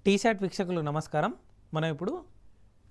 టీశాట్ వీక్షకులు నమస్కారం. మనం ఇప్పుడు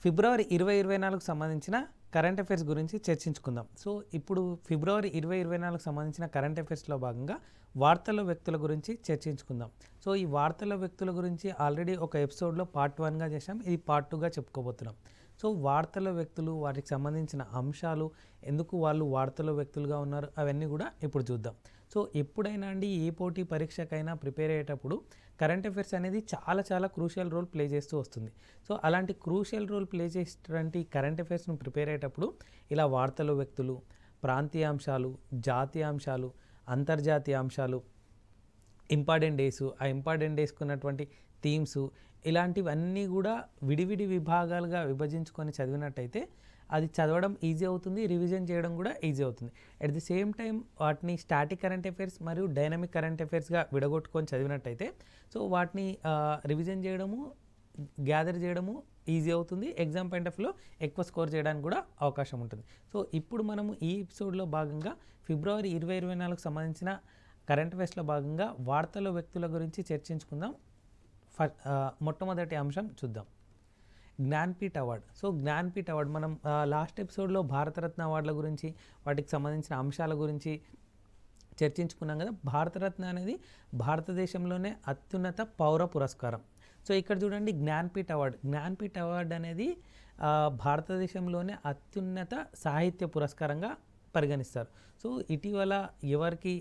ఫిబ్రవరి 2024కు సంబంధించిన కరెంట్ అఫైర్స్ గురించి చర్చించుకుందాం. సో ఇప్పుడు ఫిబ్రవరి 2024కు సంబంధించిన కరెంట్ అఫైర్స్లో భాగంగా వార్తల వ్యక్తుల గురించి చర్చించుకుందాం. సో ఈ వార్తల వ్యక్తుల గురించి ఆల్రెడీ ఒక ఎపిసోడ్లో పార్ట్ 1గా చేసాం, ఇది పార్ట్ 2గా చెప్పుకోబోతున్నాం. సో వార్తల వ్యక్తులు, వాటికి సంబంధించిన అంశాలు, ఎందుకు వాళ్ళు వార్తల వ్యక్తులుగా ఉన్నారు, అవన్నీ కూడా ఇప్పుడు చూద్దాం. సో ఎప్పుడైనా అండి ఏ పోటీ పరీక్షకైనా ప్రిపేర్ అయ్యేటప్పుడు కరెంట్ అఫైర్స్ అనేది చాలా క్రూషియల్ రోల్ ప్లే చేస్తూ వస్తుంది. సో అలాంటి క్రూషియల్ రోల్ ప్లే చేసేటువంటి కరెంట్ అఫైర్స్ను ప్రిపేర్ అయ్యేటప్పుడు ఇలా వార్తల వ్యక్తులు, ప్రాంతీయ అంశాలు, జాతీయ అంశాలు, అంతర్జాతీయ అంశాలు, ఇంపార్టెంట్ డేస్, ఆ ఇంపార్టెంట్ డేస్కి ఉన్నటువంటి థీమ్స్, ఇలాంటివన్నీ కూడా విడివిడి విభాగాలుగా విభజించుకొని చదివినట్టయితే అది చదవడం ఈజీ అవుతుంది, రివిజన్ చేయడం కూడా ఈజీ అవుతుంది. అట్ ది సేమ్ టైం వాటిని స్టాటిక్ కరెంట్ అఫైర్స్ మరియు డైనమిక్ కరెంట్ అఫైర్స్గా విడగొట్టుకొని చదివినట్టయితే సో వాటిని రివిజన్ చేయడము, గ్యాదర్ చేయడము ఈజీ అవుతుంది. ఎగ్జామ్ పాయింట్ ఆఫ్ వ్యూలో ఎక్కువ స్కోర్ చేయడానికి కూడా అవకాశం ఉంటుంది. సో ఇప్పుడు మనము ఈ ఎపిసోడ్లో భాగంగా ఫిబ్రవరి 2024కు సంబంధించిన కరెంట్ అఫైర్స్లో భాగంగా వార్తల వ్యక్తుల గురించి చర్చించుకుందాం. మొట్టమొదటి అంశం చూద్దాం, Jnanpith award. So Jnanpith award మనం లాస్ట్ ఎపిసోడ్లో భారతరత్న అవార్డుల గురించి, వాటికి సంబంధించిన అంశాల గురించి చర్చించుకున్నాం కదా. భారతరత్న అనేది భారతదేశంలోనే అత్యున్నత పౌర పురస్కారం. సో ఇక్కడ చూడండి, జ్ఞాన్పీఠ్ అవార్డ్. జ్ఞాన్పీఠ్ అవార్డ్ అనేది భారతదేశంలోనే అత్యున్నత సాహిత్య పురస్కారంగా పరిగణిస్తారు. సో ఇటీవల ఎవరికి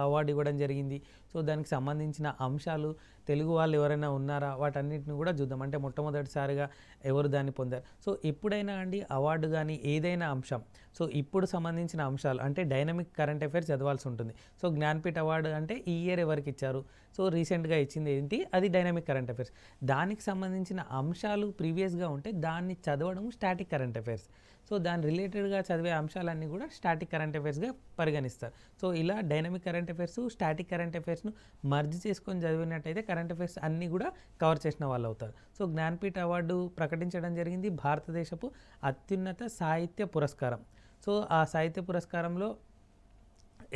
అవార్డు ఇవ్వడం జరిగింది, సో దానికి సంబంధించిన అంశాలు, తెలుగు వాళ్ళు ఎవరైనా ఉన్నారా, వాటన్నిటిని కూడా చూద్దాం. అంటే మొట్టమొదటిసారిగా ఎవరు దాన్ని పొందారు. సో ఎప్పుడైనా అండి అవార్డు కానీ ఏదైనా అంశం, సో ఇప్పుడు సంబంధించిన అంశాలు అంటే డైనమిక్ కరెంట్ అఫైర్స్ చదవాల్సి ఉంటుంది. సో జ్ఞాన్పీఠ్ అవార్డు అంటే ఈ ఇయర్ ఎవరికి ఇచ్చారు, సో రీసెంట్గా ఇచ్చింది ఏంటి, అది డైనమిక్ కరెంట్ అఫైర్స్. దానికి సంబంధించిన అంశాలు ప్రీవియస్గా ఉంటే దాన్ని చదవడం స్టాటిక్ కరెంట్ అఫైర్స్. సో దాని రిలేటెడ్గా చదివే అంశాలన్నీ కూడా స్టాటిక్ కరెంట్ అఫైర్స్గా పరిగణిస్తారు. సో ఇలా dynamic current affairs, static current అఫైర్స్ను మర్జ్ చేసుకొని చదివినట్టయితే కరెంట్ అఫైర్స్ అన్నీ కూడా కవర్ చేసిన వాళ్ళు అవుతారు. సో జ్ఞాన్పీఠ్ అవార్డు ప్రకటించడం జరిగింది, భారతదేశపు అత్యున్నత సాహిత్య పురస్కారం. సో ఆ సాహిత్య పురస్కారంలో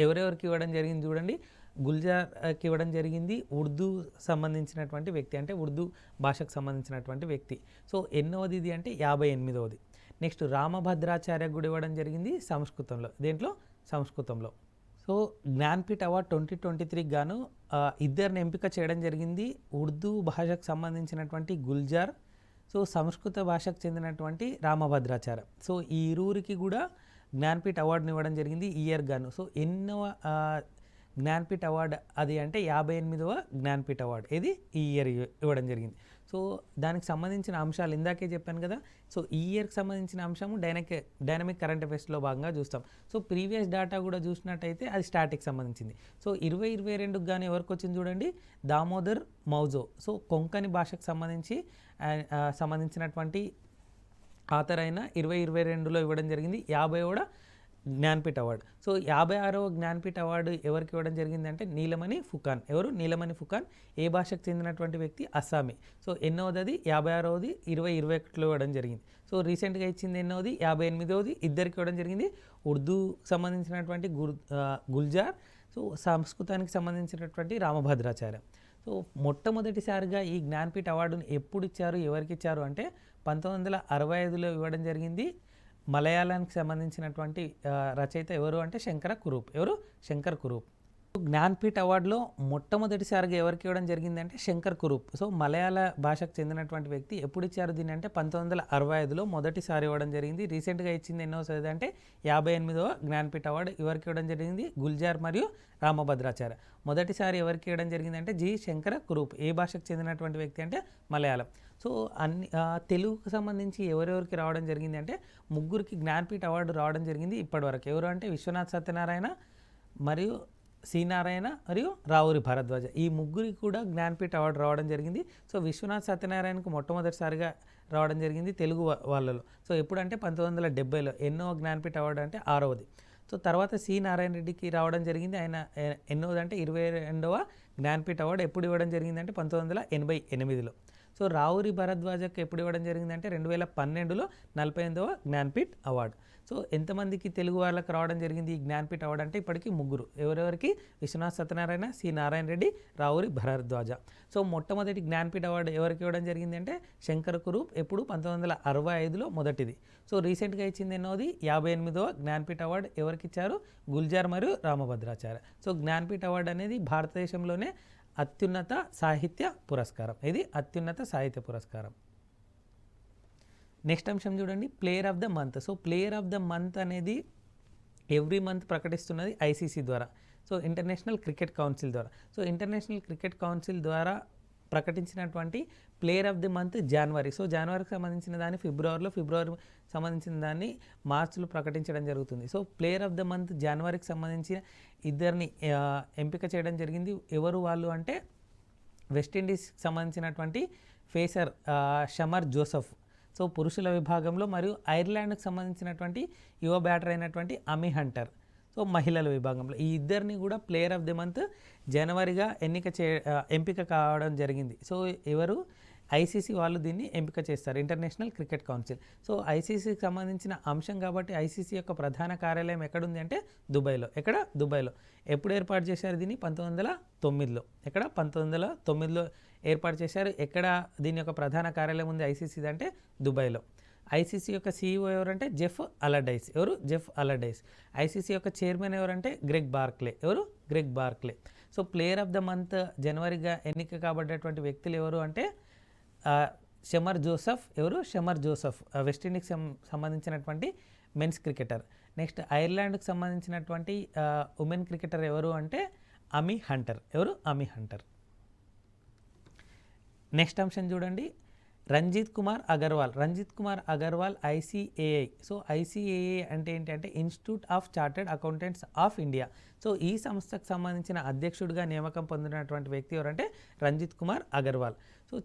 ఎవరెవరికి ఇవ్వడం జరిగింది చూడండి. గుల్జార్కి ఇవ్వడం జరిగింది, ఉర్దూ సంబంధించినటువంటి వ్యక్తి, అంటే ఉర్దూ భాషకు సంబంధించినటువంటి వ్యక్తి. సో ఎన్నోది ఇది అంటే 58వది. నెక్స్ట్ రామభద్రాచార్య కూడా ఇవ్వడం జరిగింది సంస్కృతంలో. దేంట్లో? సంస్కృతంలో. సో జ్ఞాన్పీఠ్ అవార్డ్ 2023 గాను ఇద్దరిని ఎంపిక చేయడం జరిగింది. ఉర్దూ భాషకు సంబంధించినటువంటి గుల్జార్, సో సంస్కృత భాషకు చెందినటువంటి రామభద్రాచార్య. సో ఈ ఇరువురికి కూడా జ్ఞాన్పీఠ్ అవార్డుని ఇవ్వడం జరిగింది ఈ ఇయర్ గాను. సో ఎన్నో జ్ఞాన్పీఠ్ అవార్డు అది అంటే 58వ జ్ఞాన్పీఠ్ అవార్డు ఇది ఈ ఇయర్ ఇవ్వడం జరిగింది. సో దానికి సంబంధించిన అంశాలు ఇందాకే చెప్పాను కదా. సో ఈ ఇయర్కి సంబంధించిన అంశము డైనమిక్ కరెంట్ అఫైర్స్లో భాగంగా చూస్తాం. సో ప్రీవియస్ డేటా కూడా చూసినట్టయితే అది స్టాటిక్ సంబంధించింది. సో 2022కు కానీ ఎవరికి వచ్చింది చూడండి, దామోదర్ మౌజో. సో కొంకణి భాషకు సంబంధించినటువంటి ఆథర్ అయిన 2022లో ఇవ్వడం జరిగింది 50వ జ్ఞాన్పీఠ్ అవార్డు. సో 56వ జ్ఞాన్పీఠ్ అవార్డు ఎవరికి ఇవ్వడం జరిగింది అంటే నీలమణి ఫుకాన్. ఎవరు? నీలమణి ఫుకాన్. ఏ భాషకు చెందినటువంటి వ్యక్తి? అస్సామీ. సో ఎన్నోది? 56వది 2021లో ఇవ్వడం జరిగింది. సో రీసెంట్గా ఇచ్చింది ఎన్నోది? 58వది ఇద్దరికి ఇవ్వడం జరిగింది. ఉర్దూ సంబంధించినటువంటి గుల్జార్, సో సంస్కృతానికి సంబంధించినటువంటి రామభద్రాచార్య. సో మొట్టమొదటిసారిగా ఈ జ్ఞాన్పీఠ్ అవార్డును ఎప్పుడు ఇచ్చారు, ఎవరికి ఇచ్చారు అంటే 1965లో ఇవ్వడం జరిగింది. మలయాళానికి సంబంధించినటువంటి రచయిత ఎవరు అంటే శంకర కురూప్. ఎవరు? శంకర్ కురూప్. జ్ఞాన్పీఠ్ అవార్డులో మొట్టమొదటిసారిగా ఎవరికి ఇవ్వడం జరిగిందంటే శంకర్ కురూప్. సో మలయాళ భాషకు చెందినటువంటి వ్యక్తి. ఎప్పుడు ఇచ్చారు దీన్ని అంటే 1965లో మొదటిసారి ఇవ్వడం జరిగింది. రీసెంట్గా ఇచ్చింది ఎన్నోసారి అంటే 58వ జ్ఞాన్పీఠ్ అవార్డు ఎవరికి ఇవ్వడం జరిగింది? గుల్జార్ మరియు రామభద్రాచార్య. మొదటిసారి ఎవరికి ఇవ్వడం జరిగింది అంటే జి శంకర కురూప్. ఏ భాషకు చెందినటువంటి వ్యక్తి అంటే మలయాళం. సో తెలుగుకు సంబంధించి ఎవరెవరికి రావడం జరిగింది అంటే ముగ్గురికి జ్ఞాన్పీఠ్ అవార్డు రావడం జరిగింది ఇప్పటివరకు. ఎవరు అంటే విశ్వనాథ్ సత్యనారాయణ మరియు సి నారాయణ మరియు రావూరి భరద్వాజ. ఈ ముగ్గురికి కూడా జ్ఞాన్పీఠ్ అవార్డు రావడం జరిగింది. సో విశ్వనాథ్ సత్యనారాయణకు మొట్టమొదటిసారిగా రావడం జరిగింది తెలుగు వాళ్ళలో. సో ఎప్పుడంటే 1970లో. ఎన్నో జ్ఞాన్పీఠ్ అవార్డు అంటే 6వది. సో తర్వాత సి నారాయణ రెడ్డికి రావడం జరిగింది. ఆయన ఎన్నోది అంటే 22వ జ్ఞాన్పీఠ్ అవార్డు ఎప్పుడు ఇవ్వడం జరిగింది అంటే 1988లో. సో రావురి భరద్వాజకు ఎప్పుడు ఇవ్వడం జరిగిందంటే 2012లో 48వ జ్ఞాన్పీఠ్ అవార్డు. సో ఎంతమందికి తెలుగు వాళ్ళకి రావడం జరిగింది ఈ జ్ఞాన్పీఠ్ అవార్డు అంటే ఇప్పటికీ 3. ఎవరెవరికి? విశ్వనాథ్ సత్యనారాయణ, సి నారాయణ రెడ్డి, రావురి భరద్వాజ. సో మొట్టమొదటి జ్ఞాన్పీఠ్ అవార్డు ఎవరికి ఇవ్వడం జరిగింది అంటే శంకర్ కురూప్, ఎప్పుడు 1965లో మొదటిది. సో రీసెంట్గా ఇచ్చింది ఎన్నోది 58వ జ్ఞాన్పీఠ్ అవార్డు ఎవరికి ఇచ్చారు? గుల్జార్ మరియు రామభద్రాచార్య. సో జ్ఞాన్పీఠ్ అవార్డు అనేది భారతదేశంలోనే అత్యున్నత సాహిత్య పురస్కారం. ఇది అత్యున్నత సాహిత్య పురస్కారం. నెక్స్ట్ అంశం చూడండి, player of the month. So player of the month అనేది ఎవ్రీ మంత్ ప్రకటిస్తున్నది ఐసీసీ ద్వారా, సో ఇంటర్నేషనల్ క్రికెట్ కౌన్సిల్ ద్వారా. సో ఇంటర్నేషనల్ క్రికెట్ కౌన్సిల్ ద్వారా ప్రకటించినటువంటి ప్లేయర్ ఆఫ్ ది మంత్ జనవరి. సో జనవరికి సంబంధించిన దాన్ని ఫిబ్రవరి సంబంధించిన దాన్ని మార్చిలో ప్రకటించడం జరుగుతుంది. So player of the month జనవరికి సంబంధించిన ఇద్దరిని ఎంపిక చేయడం జరిగింది. ఎవరు వాళ్ళు అంటే వెస్టిండీస్కి సంబంధించినటువంటి ఫేసర్ షమర్ జోసెఫ్, సో పురుషుల విభాగంలో, మరియు ఐర్లాండ్కి సంబంధించినటువంటి యువ బ్యాటర్ అయినటువంటి అమీ హంటర్, సో మహిళల విభాగంలో. ఈ ఇద్దరిని కూడా ప్లేయర్ ఆఫ్ ది మంత్ జనవరిగా ఎంపిక కావడం జరిగింది. సో ఎవరు? ఐసీసీ వాళ్ళు దీన్ని ఎంపిక చేస్తారు, ఇంటర్నేషనల్ క్రికెట్ కౌన్సిల్. సో ఐసీసీకి సంబంధించిన అంశం కాబట్టి ఐసీసీ యొక్క ప్రధాన కార్యాలయం ఎక్కడుంది అంటే దుబాయ్లో. ఎక్కడ? దుబాయ్లో. ఎప్పుడు ఏర్పాటు చేశారు దీన్ని? 1909లో. ఎక్కడ? 1909లో ఏర్పాటు చేశారు. ఎక్కడ దీని యొక్క ప్రధాన కార్యాలయం ఉంది ఐసీసీ అంటే? దుబాయ్లో. ఐసీసీ యొక్క సీఈఓ ఎవరంటే జెఫ్ అలడైస్. ఎవరు? Geoff Allardice. ఐసీసీ యొక్క చైర్మన్ ఎవరంటే గ్రెగ్ బార్క్లే. ఎవరు? Greg Barclay. So player of the month జనవరిగా ఎన్నిక కాబడ్డటువంటి వ్యక్తులు ఎవరు అంటే షమర్ జోసెఫ్. ఎవరు? షమర్ జోసెఫ్ వెస్టిండీస్కి సంబంధించినటువంటి మెన్స్ క్రికెటర్. నెక్స్ట్ ఐర్లాండ్కి సంబంధించినటువంటి ఉమెన్ క్రికెటర్ ఎవరు అంటే అమీ హంటర్. ఎవరు? అమీ హంటర్. నెక్స్ట్ అంశం చూడండి, Ranjit Kumar Agarwal. Ranjit Kumar Agarwal ICAI. So ICAI అంటే ఏంటంటే institute of chartered accountants of India. So ఈ సంస్థకు సంబంధించిన అధ్యక్షుడిగా నియామకం పొందినటువంటి వ్యక్తి ఎవరంటే రంజిత్ కుమార్ అగర్వాల్. సో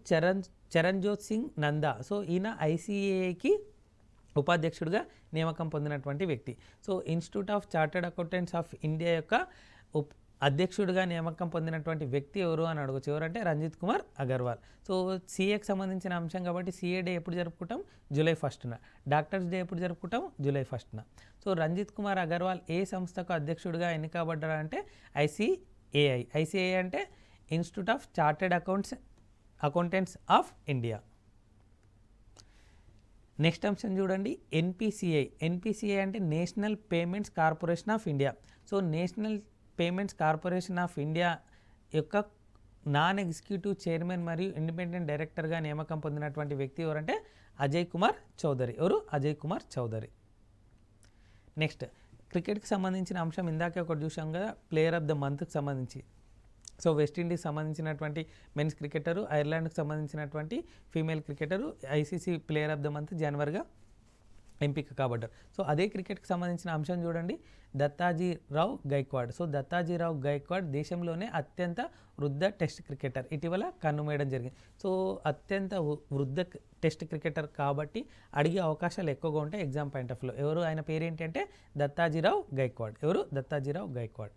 చరణ్జోత్ సింగ్ నందా. సో ఈయన ఐసీఏఐకి ఉపాధ్యక్షుడిగా నియామకం పొందినటువంటి వ్యక్తి. So institute of chartered accountants of India యొక్క అధ్యక్షుడిగా నియామకం పొందినటువంటి వ్యక్తి ఎవరు అని అడగచ్చు. ఎవరంటే రంజిత్ కుమార్ అగర్వాల్. సో సీఏకి సంబంధించిన అంశం కాబట్టి సీఏ డే ఎప్పుడు జరుపుకుంటాం? జూలై 1న. డాక్టర్స్ డే ఎప్పుడు జరుపుకుంటాం? జూలై 1న. సో రంజిత్ కుమార్ అగర్వాల్ ఏ సంస్థకు అధ్యక్షుడిగా ఎన్నికబడ్డారంటే ఐసీఏఐ. ఐసీఏఐ అంటే institute of chartered accountants of India. Next అంశం చూడండి, ఎన్పిసిఐ. ఎన్పిసిఐ అంటే national payments corporation of India. So national payments corporation of India యొక్క నాన్ ఎగ్జిక్యూటివ్ చైర్మన్ మరియు ఇండిపెండెంట్ డైరెక్టర్గా నియామకం పొందినటువంటి వ్యక్తి ఎవరంటే అజయ్ కుమార్ చౌదరి. ఎవరు? అజయ్ కుమార్ చౌదరి. నెక్స్ట్ క్రికెట్కి సంబంధించిన అంశం ఇందాకే ఒకటి చూసాం కదా, ప్లేయర్ ఆఫ్ ద మంత్కి సంబంధించి. సో వెస్టిండీస్ సంబంధించినటువంటి మెన్స్ క్రికెటరు, ఐర్లాండ్కి సంబంధించినటువంటి female cricketer ICC player of the month జనవరిగా ఎంపిక కాబడ్డారు. సో అదే క్రికెట్కి సంబంధించిన అంశం చూడండి, దత్తాజీరావు గైక్వాడ్. సో దత్తాజీరావు గైక్వాడ్ దేశంలోనే అత్యంత వృద్ధ టెస్ట్ క్రికెటర్, ఇటీవల కన్నుమూయడం జరిగింది. సో అత్యంత వృద్ధ టెస్ట్ క్రికెటర్ కాబట్టి అడిగే అవకాశాలు ఎక్కువగా ఉంటాయి ఎగ్జామ్ పాయింట్ ఆఫ్ వ్యూలో. ఎవరు? ఆయన పేరు ఏంటి అంటే దత్తాజీరావు గైక్వాడ్. ఎవరు? దత్తాజీరావు గైక్వాడ్.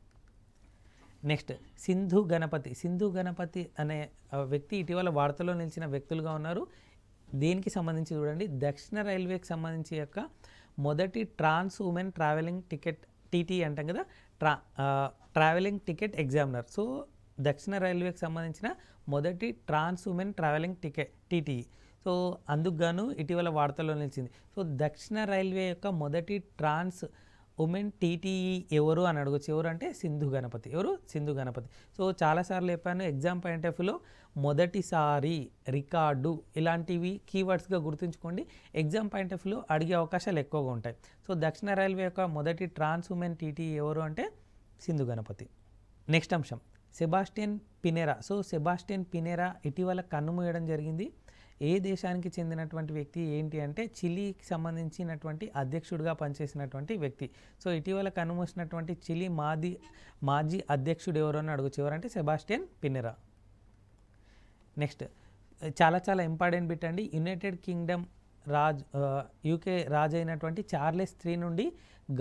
నెక్స్ట్ సింధు గణపతి. సింధు గణపతి అనే వ్యక్తి ఇటీవల వార్తల్లో నిలిచిన వ్యక్తులుగా ఉన్నారు. దీనికి సంబంధించి చూడండి, దక్షిణ రైల్వేకి సంబంధించి యొక్క మొదటి trans woman travelling ticket, TT అంటాం కదా, ట్రావెలింగ్ టికెట్ ఎగ్జామినర్. సో దక్షిణ రైల్వేకి సంబంధించిన మొదటి trans woman travelling ticket TT. So అందుకు గాను ఇటీవల వార్తల్లో నిలిచింది. సో దక్షిణ రైల్వే యొక్క మొదటి ట్రాన్స్ ఉమెన్ టీటీఈ ఎవరు అని అడగచ్చు. ఎవరు అంటే సింధు గణపతి. ఎవరు? సింధు గణపతి. సో చాలాసార్లు చెప్పాను ఎగ్జామ్ పాయింట్ ఆఫ్ వ్యూలో మొదటిసారి, రికార్డు ఇలాంటివి కీవర్డ్స్గా గుర్తుంచుకోండి. ఎగ్జామ్ పాయింట్ ఆఫ్ వ్యూలో అడిగే అవకాశాలు ఎక్కువగా ఉంటాయి. సో దక్షిణ రైల్వే యొక్క మొదటి ట్రాన్స్ ఉమెన్ టీటీఈ ఎవరు అంటే సింధు గణపతి. నెక్స్ట్ అంశం Sebastian Pinera. So Sebastian Pinera ఇటీవల కన్నుమూయడం జరిగింది. ఏ దేశానికి చెందినటువంటి వ్యక్తి ఏంటి అంటే చిలీకి సంబంధించినటువంటి అధ్యక్షుడిగా పనిచేసినటువంటి వ్యక్తి. సో ఇటీవల కన్నుమూసినటువంటి చిలీ మాజీ అధ్యక్షుడు ఎవరు అని అడగచ్చు. ఎవరంటే సెబాస్టియన్ పినెరా. నెక్స్ట్ చాలా ఇంపార్టెంట్ బిట్ అండి, యునైటెడ్ కింగ్డమ్ యూకే రాజు అయినటువంటి చార్లెస్ III నుండి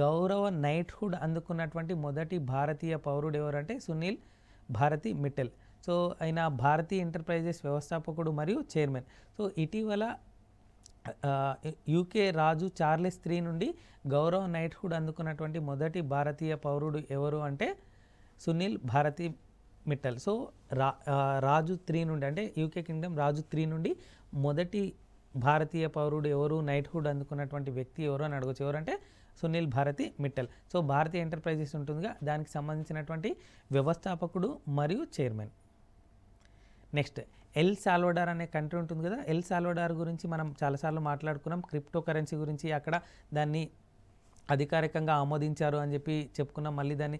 గౌరవ నైట్హుడ్ అందుకున్నటువంటి మొదటి భారతీయ పౌరుడు ఎవరంటే సునీల్ భారతి మిట్టెల్. సో ఆయన భారతీయ ఎంటర్ప్రైజెస్ వ్యవస్థాపకుడు మరియు చైర్మన్. సో ఇటీవల యూకే రాజు చార్లెస్ III నుండి గౌరవ నైట్హుడ్ అందుకున్నటువంటి మొదటి భారతీయ పౌరుడు ఎవరు అంటే సునీల్ భారతి మిట్టల్. సో రాజు III నుండి అంటే యూకే కింగ్డమ్ రాజు III నుండి మొదటి భారతీయ పౌరుడు ఎవరు, నైట్హుడ్ అందుకున్నటువంటి వ్యక్తి ఎవరు అని అడగచ్చు. ఎవరంటే సునీల్ భారతి మిట్టల్. సో భారతీయ ఎంటర్ప్రైజెస్ ఉంటుందిగా, దానికి సంబంధించినటువంటి వ్యవస్థాపకుడు మరియు చైర్మన్. నెక్స్ట్ ఎల్ సాల్వడార్ అనే కంట్రీ ఉంటుంది కదా, ఎల్ సాల్వడార్ గురించి మనం చాలాసార్లు మాట్లాడుకున్నాం. క్రిప్టో కరెన్సీ గురించి అక్కడ దాన్ని అధికారికంగా ఆమోదించారు అని చెప్పి చెప్పుకున్నాం. మళ్ళీ దాన్ని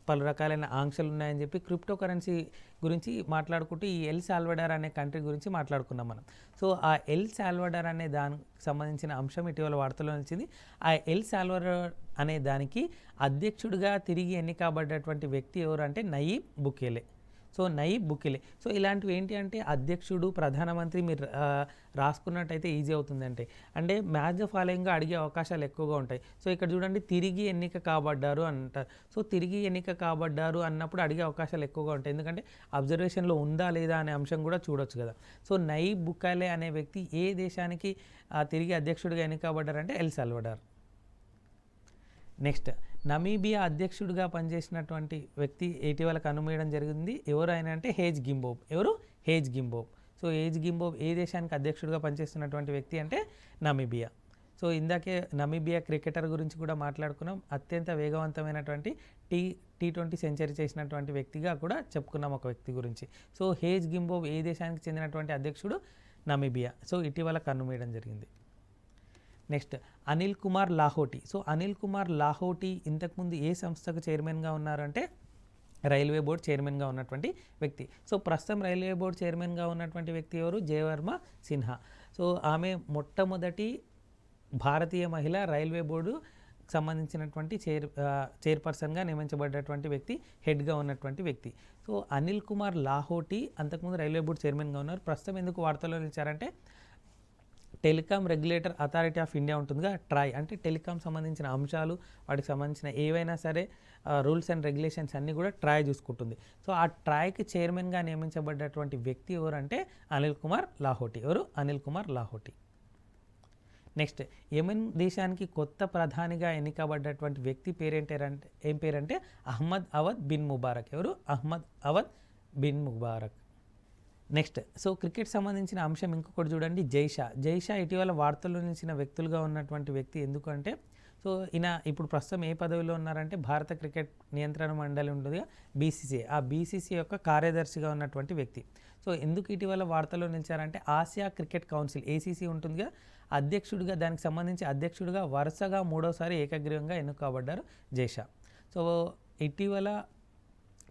పలు రకాలైన ఆంక్షలు ఉన్నాయని చెప్పి క్రిప్టో కరెన్సీ గురించి మాట్లాడుకుంటూ ఈ ఎల్ సాల్వడార్ అనే కంట్రీ గురించి మాట్లాడుకున్నాం మనం. సో ఆ ఎల్ సాల్వడార్ అనే దానికి సంబంధించిన అంశం ఇటీవల వార్తల్లో నిలిచింది. ఆ ఎల్ సాల్వడార్ అనే దానికి అధ్యక్షుడిగా తిరిగి ఎన్నికబడ్డటువంటి వ్యక్తి ఎవరు అంటే నయీబ్ బుకేలే. సో నయీబ్ బుకేలే. సో ఇలాంటివి ఏంటి అంటే అధ్యక్షుడు, ప్రధానమంత్రి మీరు రాసుకున్నట్టయితే ఈజీ అవుతుంది. అంటే మ్యాచ్ ద ఫాలోయింగ్గా అడిగే అవకాశాలు ఎక్కువగా ఉంటాయి. సో ఇక్కడ చూడండి, తిరిగి ఎన్నిక కాబడ్డారు అంటారు. సో తిరిగి ఎన్నిక కాబడ్డారు అన్నప్పుడు అడిగే అవకాశాలు ఎక్కువగా ఉంటాయి, ఎందుకంటే అబ్జర్వేషన్లో ఉందా లేదా అనే అంశం కూడా చూడొచ్చు కదా. సో నయీబ్ బుకేలే అనే వ్యక్తి ఏ దేశానికి తిరిగి అధ్యక్షుడిగా ఎన్నికబడ్డారంటే ఎల్ సాల్వడార్. నెక్స్ట్ నమీబియా అధ్యక్షుడిగా పనిచేసినటువంటి వ్యక్తి ఇటీవల కనుమూయడం జరిగింది. ఎవరు ఆయన అంటే హేజ్ గింబోబ్. ఎవరు? హేజ్ గింబోబ్. సో హేజ్ గింబోబ్ ఏ దేశానికి అధ్యక్షుడిగా పనిచేస్తున్నటువంటి వ్యక్తి అంటే నమీబియా. సో ఇందాకే నమీబియా క్రికెటర్ గురించి కూడా మాట్లాడుకున్నాం. అత్యంత వేగవంతమైనటువంటి టీ20 సెంచరీ చేసినటువంటి వ్యక్తిగా కూడా చెప్పుకున్నాం ఒక వ్యక్తి గురించి. సో హేజ్ గింబోబ్ ఏ దేశానికి చెందినటువంటి అధ్యక్షుడు? నమీబియా. సో ఇటీవల కన్నుమూయడం జరిగింది. నెక్స్ట్ అనిల్ కుమార్ లాహోటీ. సో అనిల్ కుమార్ లాహోటీ ఇంతకుముందు ఏ సంస్థకు చైర్మన్గా ఉన్నారంటే రైల్వే బోర్డ్ చైర్మన్గా ఉన్నటువంటి వ్యక్తి. సో ప్రస్తుతం రైల్వే బోర్డ్ చైర్మన్గా ఉన్నటువంటి వ్యక్తి ఎవరు? జయవర్మ సిన్హా. సో ఆమె మొట్టమొదటి భారతీయ మహిళ రైల్వే బోర్డు సంబంధించినటువంటి చైర్పర్సన్గా నియమించబడ్డటువంటి వ్యక్తి, హెడ్గా ఉన్నటువంటి వ్యక్తి. సో అనిల్ కుమార్ లాహోటీ అంతకుముందు రైల్వే బోర్డు చైర్మన్గా ఉన్నారు. ప్రస్తుతం ఎందుకు వార్తల్లో నిలిచారంటే telecom regulator authority of India ఉంటుందిగా, ట్రాయ్. అంటే టెలికాం సంబంధించిన అంశాలు, వాటికి సంబంధించిన ఏవైనా సరే రూల్స్ అండ్ రెగ్యులేషన్స్ అన్నీ కూడా ట్రాయ్ చూసుకుంటుంది. సో ఆ ట్రాయ్కి చైర్మన్గా నియమించబడ్డటువంటి వ్యక్తి ఎవరంటే అనిల్ కుమార్ లాహోటీ. ఎవరు? అనిల్ కుమార్ లాహోటీ. నెక్స్ట్ యెమెన్ దేశానికి కొత్త ప్రధానిగా ఎన్నికబడ్డటువంటి వ్యక్తి పేరేంటారంటే ఏం పేరంటే అహ్మద్ అవద్ బిన్ ముబారక్. ఎవరు? Ahmed Awad bin Mubarak. Next so cricket సంబంధించిన అంశం ఇంకొకటి చూడండి, జైషా ఇటీవల వార్తల్లో నిలిచిన వ్యక్తులుగా ఉన్నటువంటి వ్యక్తి. ఎందుకంటే సో ఈయన ఇప్పుడు ప్రస్తుతం ఏ పదవిలో ఉన్నారంటే భారత క్రికెట్ నియంత్రణ మండలి ఉంటుందిగా, బీసీసీఐ. ఆ బీసీసీఐ యొక్క కార్యదర్శిగా ఉన్నటువంటి వ్యక్తి. సో ఎందుకు ఇటీవల వార్తల్లో నిలిచారంటే ఆసియా క్రికెట్ కౌన్సిల్ ఏసీసీ ఉంటుందిగా, అధ్యక్షుడిగా, దానికి సంబంధించి అధ్యక్షుడిగా వరుసగా 3వసారి ఏకగ్రీవంగా ఎన్నుకోబడ్డారు జైషా. సో ఇటీవల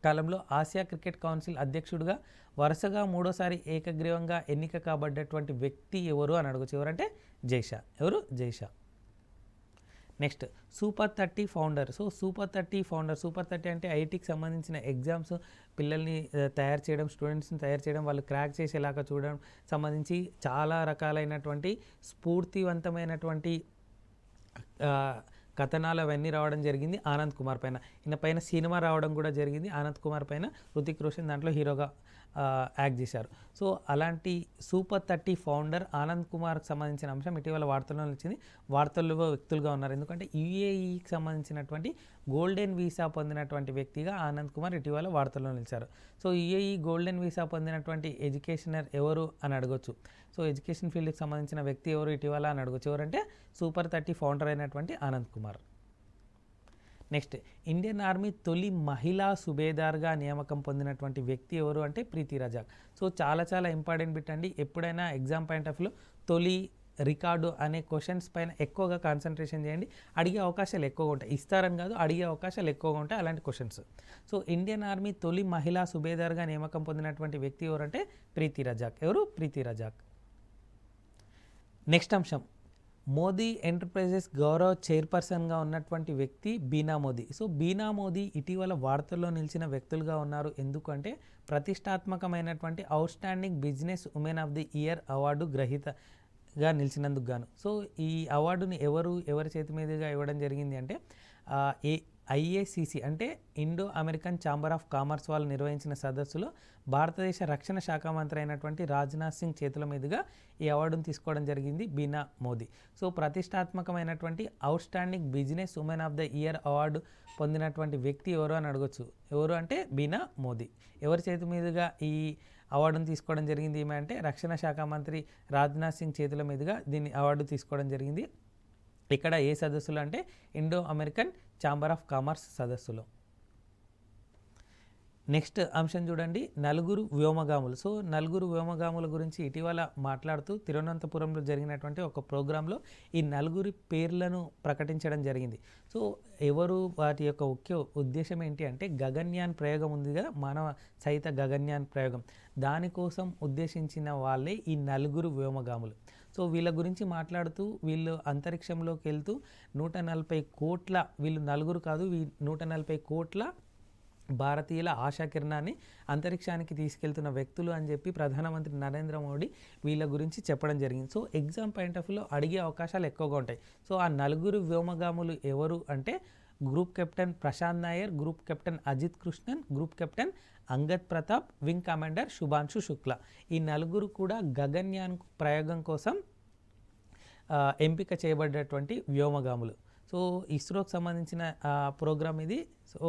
కాలంలో ఆసియా క్రికెట్ కౌన్సిల్ అధ్యక్షుడిగా వరుసగా 3వసారి ఏకగ్రీవంగా ఎన్నిక కాబడ్డటువంటి వ్యక్తి ఎవరు అని అడగచ్చు. ఎవరంటే జైషా. ఎవరు? Jay Shah. Next super 30 founder. So super 30 founder. Super 30 అంటే ఐటీకి సంబంధించిన ఎగ్జామ్స్ పిల్లల్ని తయారు చేయడం, స్టూడెంట్స్ని తయారు చేయడం, వాళ్ళు క్రాక్ చేసేలాగా చూడడం సంబంధించి చాలా రకాలైనటువంటి స్ఫూర్తివంతమైనటువంటి కథనాలు అవన్నీ రావడం జరిగింది ఆనంద్ కుమార్ పైన. ఈయన పైన సినిమా రావడం కూడా జరిగింది. ఆనంద్ కుమార్ పైన హృతిక్ రోషన్ దాంట్లో హీరోగా యాక్ట్ చేశారు. సో అలాంటి సూపర్ 30 ఫౌండర్ ఆనంద్ కుమార్కి సంబంధించిన అంశం ఇటీవల వార్తల్లో నిలిచింది. వార్తల్లో వ్యక్తులుగా ఉన్నారు, ఎందుకంటే యుఏఈకి సంబంధించినటువంటి గోల్డెన్ వీసా పొందినటువంటి వ్యక్తిగా ఆనంద్ కుమార్ ఇటీవల వార్తల్లో నిలిచారు. సో యుఏఈ గోల్డెన్ వీసా పొందినటువంటి ఎడ్యుకేషనర్ ఎవరు అని అడగొచ్చు. సో ఎడ్యుకేషన్ ఫీల్డ్కి సంబంధించిన వ్యక్తి ఎవరు ఇటీవల అని అడగొచ్చు. ఎవరంటే సూపర్ 30 ఫౌండర్ అయినటువంటి Anand Kumar. Next Indian army తొలి మహిళా సుబేదార్గా నియామకం పొందినటువంటి వ్యక్తి ఎవరు అంటే ప్రీతి రజాక్. సో చాలా ఇంపార్టెంట్ బిట్ అండి. ఎప్పుడైనా ఎగ్జామ్ పాయింట్ ఆఫ్ వ్యూలో తొలి, రికార్డు అనే క్వశ్చన్స్ పైన ఎక్కువగా కాన్సన్ట్రేషన్ చేయండి. అడిగే అవకాశాలు ఎక్కువగా ఉంటాయి, ఇస్తారని కాదు, అడిగే అవకాశాలు ఎక్కువగా ఉంటాయి అలాంటి క్వశ్చన్స్. సో ఇండియన్ ఆర్మీ తొలి మహిళా సుబేదార్గా నియామకం పొందినటువంటి వ్యక్తి ఎవరంటే ప్రీతి రజాక్. ఎవరు? ప్రీతి రజాక్. నెక్స్ట్ అంశం మోదీ ఎంటర్ప్రైజెస్ గౌరవ చైర్పర్సన్గా ఉన్నటువంటి వ్యక్తి బీనా మోదీ. సో బీనా మోదీ ఇటీవల వార్తల్లో నిలిచిన వ్యక్తులుగా ఉన్నారు. ఎందుకంటే ప్రతిష్టాత్మకమైనటువంటి outstanding business woman of the year award గ్రహీత నిలిచినందుకు గాను. సో ఈ అవార్డుని ఎవరి చేతి మీదుగా ఇవ్వడం జరిగింది అంటే IACC అంటే Indo American chamber of commerce వాళ్ళు నిర్వహించిన సదస్సులో భారతదేశ రక్షణ శాఖ మంత్రి అయినటువంటి రాజ్నాథ్ సింగ్ చేతుల మీదుగా ఈ అవార్డును తీసుకోవడం జరిగింది బీనా మోదీ. సో ప్రతిష్టాత్మకమైనటువంటి outstanding business woman of the year award పొందినటువంటి వ్యక్తి ఎవరు అని అడగొచ్చు. ఎవరు అంటే బీనా మోదీ. ఎవరి చేతి మీదుగా ఈ అవార్డును తీసుకోవడం జరిగింది ఈమె అంటే రక్షణ శాఖ మంత్రి రాజ్నాథ్ సింగ్ చేతుల మీదుగా దీన్ని అవార్డు తీసుకోవడం జరిగింది. ఇక్కడ ఏ సదస్సులో అంటే Indo American chamber of commerce సదస్సులో. నెక్స్ట్ అంశం చూడండి, నలుగురు వ్యోమగాములు. సో నలుగురు వ్యోమగాముల గురించి ఇటీవల మాట్లాడుతూ తిరువనంతపురంలో జరిగినటువంటి ఒక ప్రోగ్రాంలో ఈ నలుగురి పేర్లను ప్రకటించడం జరిగింది. సో ఎవరు, వాటి యొక్క ముఖ్య ఉద్దేశం ఏంటి అంటే గగన్యాన్ ప్రయోగం ఉంది కదా, మానవ సహిత గగన్యాన్ ప్రయోగం, దానికోసం ఉద్దేశించిన వాళ్ళే ఈ నలుగురు వ్యోమగాములు. సో వీళ్ళ గురించి మాట్లాడుతూ వీళ్ళు అంతరిక్షంలోకి వెళ్తూ 140 కోట్ల, వీళ్ళు నలుగురు కాదు, 140 కోట్ల భారతీయుల ఆశాకిరణాన్ని అంతరిక్షానికి తీసుకెళ్తున్న వ్యక్తులు అని చెప్పి ప్రధానమంత్రి నరేంద్ర మోడీ వీళ్ళ గురించి చెప్పడం జరిగింది. సో ఎగ్జామ్ పాయింట్ ఆఫ్ వ్యూలో అడిగే అవకాశాలు ఎక్కువగా ఉంటాయి. సో ఆ నలుగురు వ్యోమగాములు ఎవరు అంటే group captain Prashanth Nair, group captain Ajit Krishnan, group captain Angad Pratap, wing commander Shubhanshu Shukla. ఈ నలుగురు కూడా గగన్యాన్ ప్రయోగం కోసం ఎంపిక చేయబడ్డటువంటి వ్యోమగాములు. సో ఇస్రోకి సంబంధించిన ప్రోగ్రామ్ ఇది. సో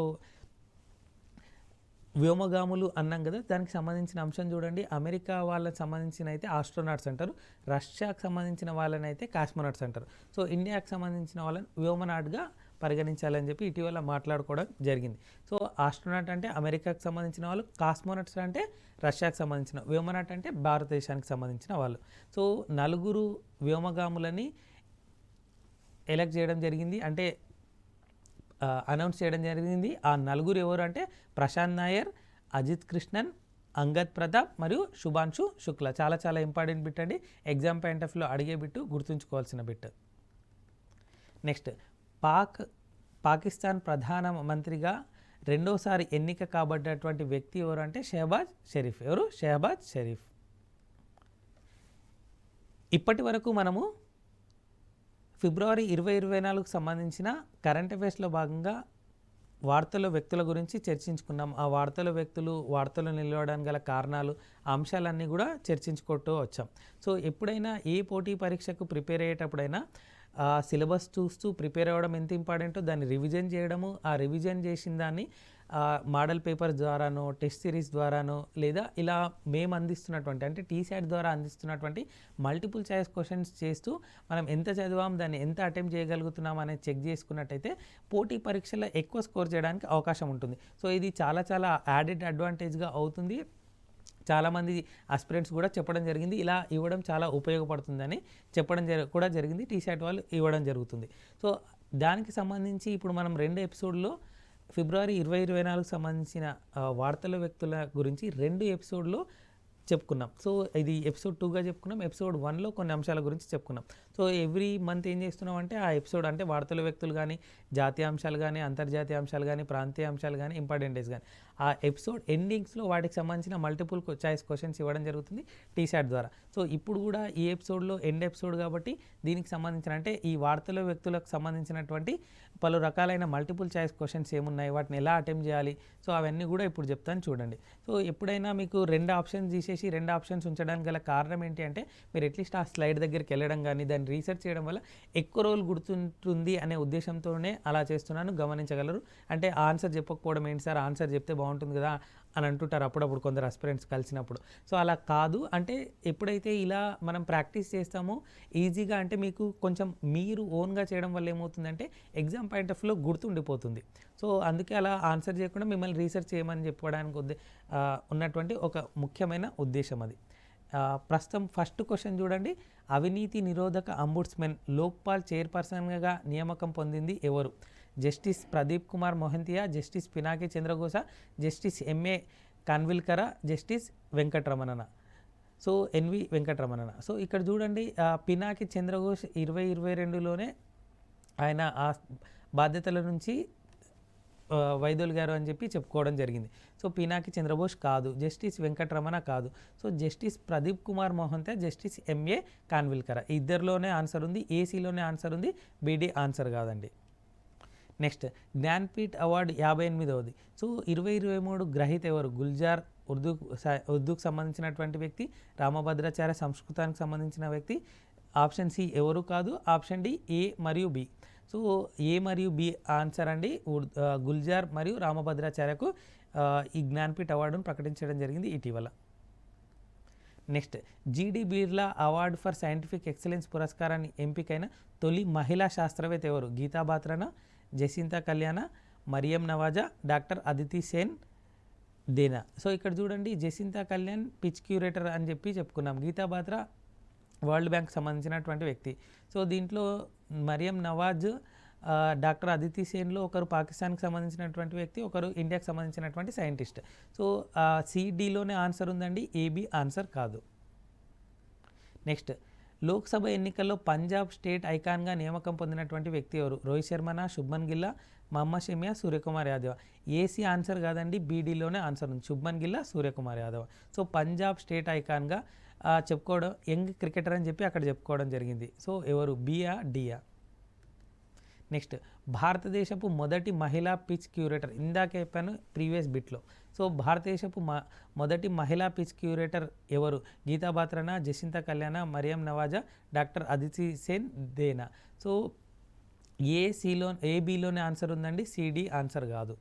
వ్యోమగాములు అన్నాం కదా, దానికి సంబంధించిన అంశం చూడండి. అమెరికా వాళ్ళకి సంబంధించిన అయితే ఆస్ట్రోనాట్స్ అంటారు, రష్యాకు సంబంధించిన వాళ్ళని అయితే కాస్మోనాట్స్ అంటారు. సో ఇండియాకు సంబంధించిన వాళ్ళని వ్యోమనాట్గా పరిగణించాలని చెప్పి ఇటీవల మాట్లాడుకోవడం జరిగింది. సో ఆస్ట్రోనాట్ అంటే అమెరికాకు సంబంధించిన వాళ్ళు, కాస్మోనాట్స్ అంటే రష్యాకు సంబంధించిన, వ్యోమనాట్ అంటే భారతదేశానికి సంబంధించిన వాళ్ళు. సో నలుగురు వ్యోమగాములని ఎలక్ట్ చేయడం జరిగింది, అంటే అనౌన్స్ చేయడం జరిగింది. ఆ నలుగురు ఎవరు అంటే ప్రశాంత్ నాయర్, అజిత్ కృష్ణన్, అంగద్ ప్రతాప్ మరియు శుభాంశు శుక్లా. చాలా చాలా ఇంపార్టెంట్ బిట్ అండి, ఎగ్జామ్ పాయింట్ ఆఫ్ వ్యూలో అడిగే బిట్టు, గుర్తుంచుకోవాల్సిన బిట్. నెక్స్ట్, పాకిస్తాన్ ప్రధాన మంత్రిగా రెండోసారి ఎన్నిక కాబడ్డటువంటి వ్యక్తి ఎవరు అంటే షెహబాజ్ షరీఫ్. ఎవరు? షెహబాజ్ షరీఫ్. ఇప్పటి వరకు మనము ఫిబ్రవరి 2024కు సంబంధించిన కరెంట్ అఫైర్స్లో భాగంగా వార్తల్లో వ్యక్తుల గురించి చర్చించుకున్నాం. ఆ వార్తల్లో వ్యక్తులు, వార్తలు నిలవడానికి గల కారణాలు, అంశాలన్నీ కూడా చర్చించుకుంటూ వచ్చాం. సో ఎప్పుడైనా ఏ పోటీ పరీక్షకు ప్రిపేర్ అయ్యేటప్పుడైనా సిలబస్ చూస్తూ ప్రిపేర్ అవ్వడం ఎంత ఇంపార్టెంటో దాన్ని రివిజన్ చేయడము, ఆ రివిజన్ చేసిన దాన్ని మోడల్ పేపర్స్ ద్వారానో, టెస్ట్ సిరీస్ ద్వారానో, లేదా ఇలా మేము అందిస్తున్నటువంటి అంటే TSAT ద్వారా అందిస్తున్నటువంటి మల్టిపుల్ చాయిస్ క్వశ్చన్స్ చేస్తూ మనం ఎంత చదివాం, దాన్ని ఎంత అటెంప్ట్ చేయగలుగుతున్నాం అనేది చెక్ చేసుకున్నట్టయితే పోటీ పరీక్షల్లో ఎక్కువ స్కోర్ చేయడానికి అవకాశం ఉంటుంది. సో ఇది చాలా చాలా యాడెడ్ అడ్వాంటేజ్గా అవుతుంది. చాలామంది ఆస్పిరెంట్స్ కూడా చెప్పడం జరిగింది, ఇలా ఇవ్వడం చాలా ఉపయోగపడుతుందని చెప్పడం కూడా జరిగింది. TSAT వాళ్ళు ఇవ్వడం జరుగుతుంది. సో దానికి సంబంధించి ఇప్పుడు మనం 2 ఎపిసోడ్లో ఫిబ్రవరి 2024కు సంబంధించిన వార్తల వ్యక్తుల గురించి 2 ఎపిసోడ్లో చెప్పుకున్నాం. సో ఇది ఎపిసోడ్ 2గా చెప్పుకున్నాం, ఎపిసోడ్ 1లో కొన్ని అంశాల గురించి చెప్పుకున్నాం. సో ఎవ్రీ మంత్ ఏం చేస్తున్నాం అంటే ఆ ఎపిసోడ్ అంటే వార్తల వ్యక్తులు కానీ, జాతీయ అంశాలు కానీ, అంతర్జాతీయ అంశాలు కానీ, ప్రాంతీయ అంశాలు కానీ, ఇంపార్టెంట్ డేస్ కానీ, ఆ ఎపిసోడ్ ఎండింగ్స్లో వాటికి సంబంధించిన మల్టిపుల్ చాయిస్ క్వశ్చన్స్ ఇవ్వడం జరుగుతుంది TSAT ద్వారా. సో ఇప్పుడు కూడా ఈ ఎపిసోడ్లో ఎండ్ ఎపిసోడ్ కాబట్టి దీనికి సంబంధించిన అంటే ఈ వార్తల వ్యక్తులకు సంబంధించినటువంటి పలు రకాలైన మల్టిపుల్ చాయిస్ క్వశ్చన్స్ ఏమున్నాయి, వాటిని ఎలా అటెంప్ట్ చేయాలి, సో అవన్నీ కూడా ఇప్పుడు చెప్తాను చూడండి. సో ఎప్పుడైనా మీకు 2 ఆప్షన్స్ తీసేసి 2 ఆప్షన్స్ ఉంచడానికి గల కారణం ఏంటి అంటే మీరు అట్లీస్ట్ ఆ స్లైడ్ దగ్గరికి వెళ్ళడం కానీ దాన్ని రీసెర్చ్ చేయడం వల్ల ఎక్కువ రోజులు గుర్తుంటుంది అనే ఉద్దేశంతోనే అలా చేస్తున్నాను, గమనించగలరు. అంటే ఆన్సర్ చెప్పకపోవడం ఏంటి సార్, ఆన్సర్ చెప్తే బాగుంటుంది కదా అని అంటుంటారు అప్పుడప్పుడు కొందరు ఆస్పిరెంట్స్ కలిసినప్పుడు. సో అలా కాదు, అంటే ఎప్పుడైతే ఇలా మనం ప్రాక్టీస్ చేస్తామో ఈజీగా, అంటే మీకు కొంచెం మీరు ఓన్గా చేయడం వల్ల ఏమవుతుందంటే ఎగ్జామ్ పాయింట్ ఆఫ్ వ్యూలో గుర్తుండిపోతుంది. సో అందుకే అలా ఆన్సర్ చేయకుండా మిమ్మల్ని రీసెర్చ్ చేయమని చెప్పడానికి ఉన్నటువంటి ఒక ముఖ్యమైన ఉద్దేశం అది. ప్రస్తుతం ఫస్ట్ క్వశ్చన్ చూడండి, అవినీతి నిరోధక అంబుడ్స్మెన్ లోక్పాల్ చైర్పర్సన్గా నియామకం పొందింది ఎవరు? జస్టిస్ ప్రదీప్ కుమార్ మొహంతియా, జస్టిస్ పినాకి చంద్రఘోష, జస్టిస్ MA కాన్విల్కర, justice Venkataramana. So NV Venkataramana. So ఇక్కడ చూడండి, పినాకి చంద్రఘోష్ 2022లోనే ఆయన ఆ బాధ్యతల నుంచి వైదొలి గారు అని చెప్పి చెప్పుకోవడం జరిగింది. సో పినాకి చంద్రబోస్ కాదు, జస్టిస్ వెంకటరమణ కాదు, so justice Pradeep Kumar Mohanty, justice MA Khanwilkar. ఇద్దరిలోనే ఆన్సర్ ఉంది, ఏసీలోనే ఆన్సర్ ఉంది, బీడీ ఆన్సర్ కాదండి. నెక్స్ట్ జ్ఞాన్పీఠ్ అవార్డు 58వది. సో 2023 గ్రహీత ఎవరు? గుల్జార్ ఉర్దూకు సంబంధించినటువంటి వ్యక్తి, రామభద్రాచార్య సంస్కృతానికి సంబంధించిన వ్యక్తి. ఆప్షన్ సి ఎవరు కాదు, ఆప్షన్ డి ఏ మరియు బి. సో ఏ మరియు బి ఆన్సర్ అండి. గుల్జార్ మరియు రామభద్రాచార్యకు ఈ జ్ఞాన్పీఠ్ అవార్డును ప్రకటించడం జరిగింది ఇటీవల. నెక్స్ట్ జీడి Birla award for scientific excellence పురస్కారాన్ని ఎంపికైన తొలి మహిళా శాస్త్రవేత్త ఎవరు? గీతా బాత్రానా, జసింతా కళ్యాణ, మరియం నవాజా, డాక్టర్ అదితి సేన్ దేనా. సో ఇక్కడ చూడండి, జసింతా కళ్యాణ్ పిచ్ క్యూరేటర్ అని చెప్పి చెప్పుకున్నాం. గీతా బాత్రా వరల్డ్ బ్యాంక్ సంబంధించినటువంటి వ్యక్తి. సో దీంట్లో మరియం నవాజ్, డాక్టర్ అదితి సేన్లో ఒకరు పాకిస్తాన్కి సంబంధించినటువంటి వ్యక్తి, ఒకరు ఇండియాకి సంబంధించినటువంటి సైంటిస్ట్. సో సిడిలోనే ఆన్సర్ ఉందండి, ఏబి ఆన్సర్ కాదు. నెక్స్ట్ లోక్సభ ఎన్నికల్లో పంజాబ్ స్టేట్ ఐకాన్గా నియామకం పొందినటువంటి వ్యక్తి ఎవరు? రోహిత్ శర్మనా, శుభ్మన్ గిల్లా, మహమ్మద్ షమియా, సూర్యకుమార్ యాదవ్. ఏసీ ఆన్సర్ కాదండి, బీడీలోనే ఆన్సర్ ఉంది, శుభ్మన్ గిల్లా, సూర్యకుమార్ యాదవ్. సో పంజాబ్ స్టేట్ ఐకాన్గా చెప్పుకోవడం, యంగ్ క్రికెటర్ అని చెప్పి అక్కడ చెప్పుకోవడం జరిగింది. సో ఎవరు? బియా డియా? నెక్స్ట్ భారతదేశపు మొదటి మహిళా పిచ్ క్యూరేటర్, ఇందాక చెప్పాను ప్రీవియస్ బిట్లో. సో భారతదేశపు మొదటి మహిళా పిచ్ క్యూరేటర్ ఎవరు? గీతా బాత్రానా, జసింతా కళ్యాణ, మరియం నవాజా, డాక్టర్ అదితి సేన్ దేనా. సో ఏబిలోనే ఆన్సర్ ఉందండి, సిడి ఆన్సర్ కాదు.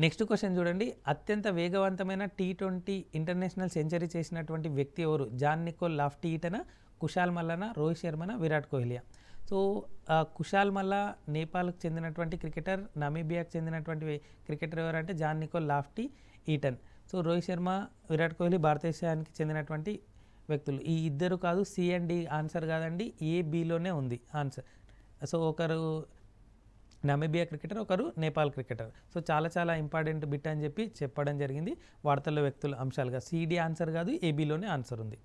నెక్స్ట్ క్వశ్చన్ చూడండి, అత్యంత వేగవంతమైన T20 ఇంటర్నేషనల్ సెంచరీ చేసినటువంటి వ్యక్తి ఎవరు? జాన్ నికోల్ లాఫ్టీ ఈటనా, కుశాల్ మల్లానా, రోహిత్ శర్మనా, విరాట్ కోహ్లీయా. సో కుశాల్ మల్లా నేపాల్కి చెందినటువంటి క్రికెటర్, నమీబియాకి చెందినటువంటి క్రికెటర్ ఎవరంటే Jan Nicol Loftie Eaton. So Rohit Sharma, Virat Kohli భారతదేశానికి చెందినటువంటి వ్యక్తులు. ఈ ఇద్దరు కాదు, సి అండ్ డి ఆన్సర్ కాదండి, ఏబిలోనే ఉంది ఆన్సర్. సో ఒకరు నమీబియా క్రికెటర్, ఒకరు నేపాల్ క్రికెటర్. సో చాలా ఇంపార్టెంట్ బిట్ అని చెప్పి చెప్పడం జరిగింది వార్తల్లో వ్యక్తుల అంశాలుగా. సిడి ఆన్సర్ కాదు, ఏబిలోనే ఆన్సర్ ఉంది.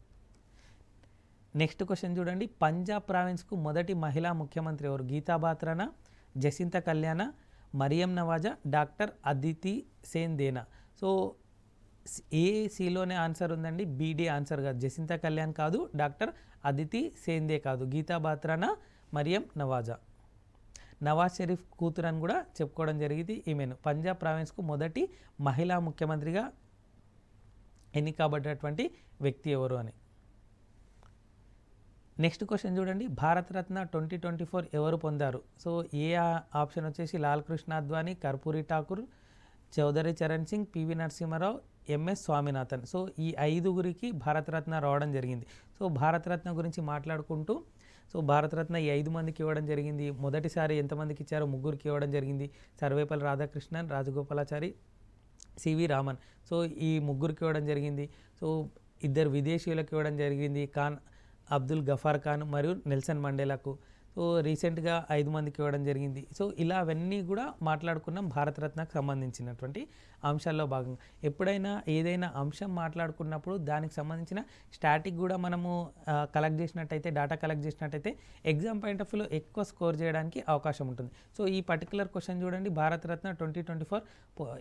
నెక్స్ట్ క్వశ్చన్ చూడండి, పంజాబ్ ప్రావిన్స్కు మొదటి మహిళా ముఖ్యమంత్రి ఎవరు? గీతా బాత్రానా, జసింతా కళ్యాణ, మరియం నవాజా, డాక్టర్ అదితి సేన్ దేనా. సో ఏసీలోనే ఆన్సర్ ఉందండి, బీడీ ఆన్సర్ కాదు. జసింతా కళ్యాణ్ కాదు, డాక్టర్ అదితి సేందే కాదు. గీతా బాత్రానా, మరియం నవాజా. నవాజ్ షరీఫ్ కూతురు అని కూడా చెప్పుకోవడం జరిగింది ఈమెను. పంజాబ్ ప్రావిన్స్కు మొదటి మహిళా ముఖ్యమంత్రిగా ఎన్నికబడ్డటువంటి వ్యక్తి ఎవరు అని. నెక్స్ట్ క్వశ్చన్ చూడండి, భారతరత్న 2024 ఎవరు పొందారు? సో ఏ ఆప్షన్ వచ్చేసి Lal Krishna Advani, Karpoori Thakur, Chaudhary Charan Singh, PV Narasimha Rao, MS Swaminathan. So ఈ ఐదుగురికి భారతరత్న రావడం జరిగింది. సో భారతరత్న గురించి మాట్లాడుకుంటూ, సో భారతరత్న ఈ 5 మందికి ఇవ్వడం జరిగింది. మొదటిసారి ఎంతమందికి ఇచ్చారో 3కి ఇవ్వడం జరిగింది, సర్వేపల్లి రాధాకృష్ణన్, రాజగోపాలాచారి, సివి రామన్. సో ఈ 3కి ఇవ్వడం జరిగింది. సో 2 విదేశీయులకు ఇవ్వడం జరిగింది, ఖాన్ అబ్దుల్ గఫార్ ఖాన్ మరియు నెల్సన్ మండేలాకు. సో రీసెంట్గా 5 మందికి ఇవ్వడం జరిగింది. సో ఇలా అవన్నీ కూడా మాట్లాడుకున్నాం భారతరత్నకు సంబంధించినటువంటి అంశాల్లో భాగంగా. ఎప్పుడైనా ఏదైనా అంశం మాట్లాడుకున్నప్పుడు దానికి సంబంధించిన స్టాటిక్ కూడా మనము కలెక్ట్ చేసినట్టయితే, డేటా కలెక్ట్ చేసినట్టయితే ఎగ్జామ్ పాయింట్ ఆఫ్ వ్యూలో ఎక్కువ స్కోర్ చేయడానికి అవకాశం ఉంటుంది. సో ఈ పర్టికులర్ క్వశ్చన్ చూడండి, భారతరత్న 2024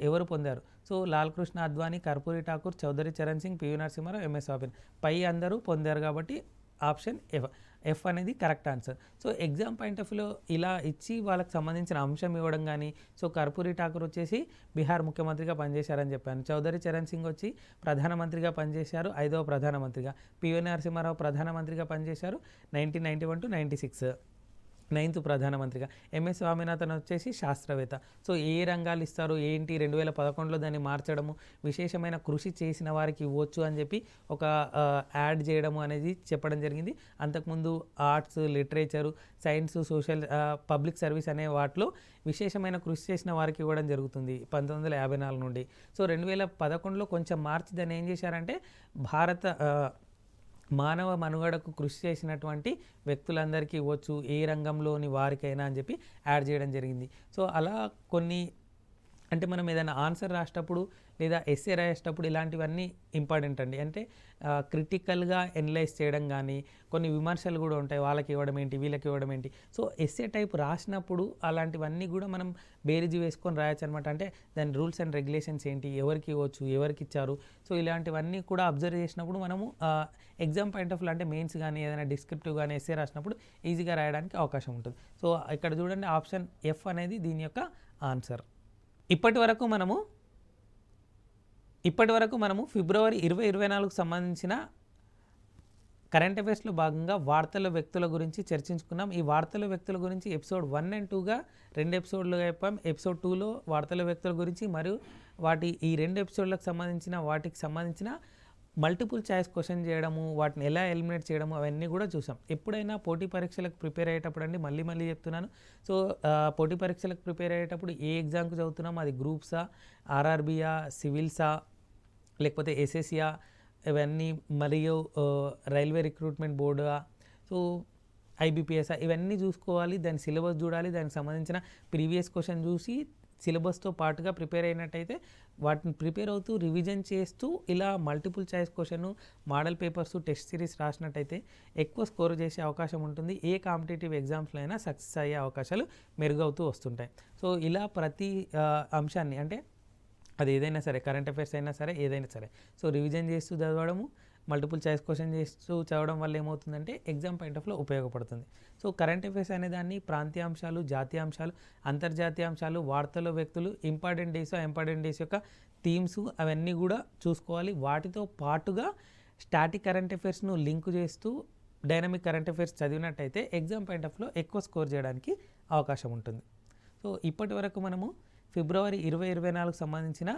ఎవరు పొందారు? So Lal Krishna Advani, Karpoori Thakur, Chaudhary Charan Singh, PV Narasimha Rao, MS Swaminathan. పై అందరూ పొందారు కాబట్టి ఆప్షన్ ఎఫ్ అనేది correct answer. So exam point of వ్యూలో ఇలా ఇచ్చి వాళ్ళకి సంబంధించిన అంశం ఇవ్వడం కానీ, సో కర్పూరి ఠాకూర్ వచ్చేసి బీహార్ ముఖ్యమంత్రిగా పనిచేశారని చెప్పాను, చౌదరి చరణ్ సింగ్ వచ్చి ప్రధానమంత్రిగా పనిచేశారు, 5వ ప్రధానమంత్రిగా, పివి నరసింహారావు ప్రధానమంత్రిగా పనిచేశారు 1991 to 96, 9th ప్రధానమంత్రిగా, ఎంఎస్ స్వామినాథన్ వచ్చేసి శాస్త్రవేత్త. సో ఏ రంగాలు ఇస్తారు ఏంటి, 2011లో దాన్ని మార్చడము, విశేషమైన కృషి చేసిన వారికి ఇవ్వచ్చు అని చెప్పి ఒక యాడ్ చేయడము అనేది చెప్పడం జరిగింది. అంతకుముందు arts, literature, science, social, public service అనే వాటిలో విశేషమైన కృషి చేసిన వారికి ఇవ్వడం జరుగుతుంది 1954 నుండి. సో 2011లో కొంచెం మార్చి దాన్ని ఏం చేశారంటే మానవ మనుగడకు కృషి చేసినటువంటి వ్యక్తులందరికీ ఇవ్వచ్చు, ఏ రంగంలోని వారికైనా అని చెప్పి యాడ్ చేయడం జరిగింది. సో అలా కొన్ని అంటే మనం ఏదైనా ఆన్సర్ రాసేటప్పుడు లేదా ఎస్సే రాసేటప్పుడు ఇలాంటివన్నీ ఇంపార్టెంట్ అండి. అంటే క్రిటికల్గా ఎనలైజ్ చేయడం కానీ, కొన్ని విమర్శలు కూడా ఉంటాయి. వాళ్ళకి ఇవ్వడం ఏంటి, వీళ్ళకి ఇవ్వడం ఏంటి. సో ఎస్సే టైప్ రాసినప్పుడు అలాంటివన్నీ కూడా మనం బేరీజు వేసుకొని రాయొచ్చు అనమాట. అంటే దాని రూల్స్ అండ్ రెగ్యులేషన్స్ ఏంటి, ఎవరికి ఇవ్వచ్చు, ఎవరికి ఇచ్చారు, సో ఇలాంటివన్నీ కూడా అబ్జర్వ్ చేసినప్పుడు మనము ఎగ్జామ్ పాయింట్ ఆఫ్ వ్యూ అంటే మెయిన్స్ కానీ ఏదైనా డిస్క్రిప్టివ్ కానీ ఎస్సే రాసినప్పుడు ఈజీగా రాయడానికి అవకాశం ఉంటుంది. సో ఇక్కడ చూడండి ఆప్షన్ ఎఫ్ అనేది దీని యొక్క ఆన్సర్. ఇప్పటి వరకు మనము ఫిబ్రవరి 2024కు సంబంధించిన కరెంట్ అఫైర్స్లో భాగంగా వార్తల వ్యక్తుల గురించి చర్చించుకున్నాం. ఈ వార్తల వ్యక్తుల గురించి ఎపిసోడ్ 1 and 2గా 2 ఎపిసోడ్లుగా చెప్పాం. ఎపిసోడ్ 2లో వార్తల వ్యక్తుల గురించి మరియు ఈ 2 ఎపిసోడ్లకు సంబంధించిన మల్టిపుల్ చాయిస్ క్వశ్చన్ చేయడము, వాటిని ఎలా ఎలిమినేట్ చేయడము అవన్నీ కూడా చూసాం. ఎప్పుడైనా పోటీ పరీక్షలకు ప్రిపేర్ అయ్యేటప్పుడు అండి మళ్ళీ చెప్తున్నాను. సో పోటీ పరీక్షలకు ప్రిపేర్ అయ్యేటప్పుడు ఏ ఎగ్జామ్కి చదువుతున్నాం, అది గ్రూప్సా, ఆర్ఆర్బీయా, సివిల్సా, లేకపోతే ఎస్ఎస్సియా, ఇవన్నీ మరియు రైల్వే రిక్రూట్మెంట్ బోర్డా, సో ఐబీపీఎస్ఆ, ఇవన్నీ చూసుకోవాలి. దాని సిలబస్ చూడాలి, దానికి సంబంధించిన ప్రీవియస్ క్వశ్చన్ చూసి సిలబస్తో పాటుగా ప్రిపేర్ అయినట్టయితే వాటిని ప్రిపేర్ అవుతూ రివిజన్ చేస్తూ ఇలా multiple choice question, model papers, test series రాసినట్టయితే ఎక్కువ స్కోర్ చేసే అవకాశం ఉంటుంది. ఏ కాంపిటేటివ్ ఎగ్జామ్స్లో అయినా సక్సెస్ అయ్యే అవకాశాలు మెరుగవుతూ వస్తుంటాయి. సో ఇలా ప్రతి అంశాన్ని అంటే అది ఏదైనా సరే, కరెంట్ అఫైర్స్ అయినా సరే, ఏదైనా సరే, సో రివిజన్ చేస్తూ చదవడము, మల్టిపుల్ చాయిస్ క్వశ్చన్ చేస్తూ చదవడం వల్ల ఏమవుతుందంటే ఎగ్జామ్ పాయింట్ ఆఫ్ లో ఉపయోగపడుతుంది. సో కరెంట్ అఫైర్స్ అనే దాన్ని ప్రాంతీయ అంశాలు, జాతీయ అంశాలు, అంతర్జాతీయ అంశాలు, వార్తల వ్యక్తులు, ఇంపార్టెంట్ డేస్ యొక్క థీమ్స్ అవన్నీ కూడా చూసుకోవాలి. వాటితో పాటుగా స్టాటిక్ కరెంట్ అఫైర్స్ను లింక్ చేస్తూ డైనమిక్ కరెంట్ అఫైర్స్ చదివినట్టయితే ఎగ్జామ్ పాయింట్ ఆఫ్ లో ఎక్కువ స్కోర్ చేయడానికి అవకాశం ఉంటుంది. సో ఇప్పటి వరకు మనము ఫిబ్రవరి 2024కు సంబంధించిన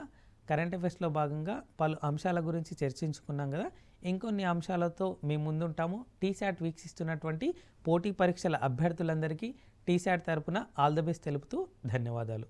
కరెంట్ అఫైర్స్లో భాగంగా పలు అంశాల గురించి చర్చించుకున్నాం కదా. ఇంకొన్ని అంశాలతో మేము ముందుంటాము. టీశాట్ వీక్షిస్తున్నటువంటి పోటీ పరీక్షల అభ్యర్థులందరికీ టీశాట్ తరపున ఆల్ ద బెస్ట్ తెలుపుతూ ధన్యవాదాలు.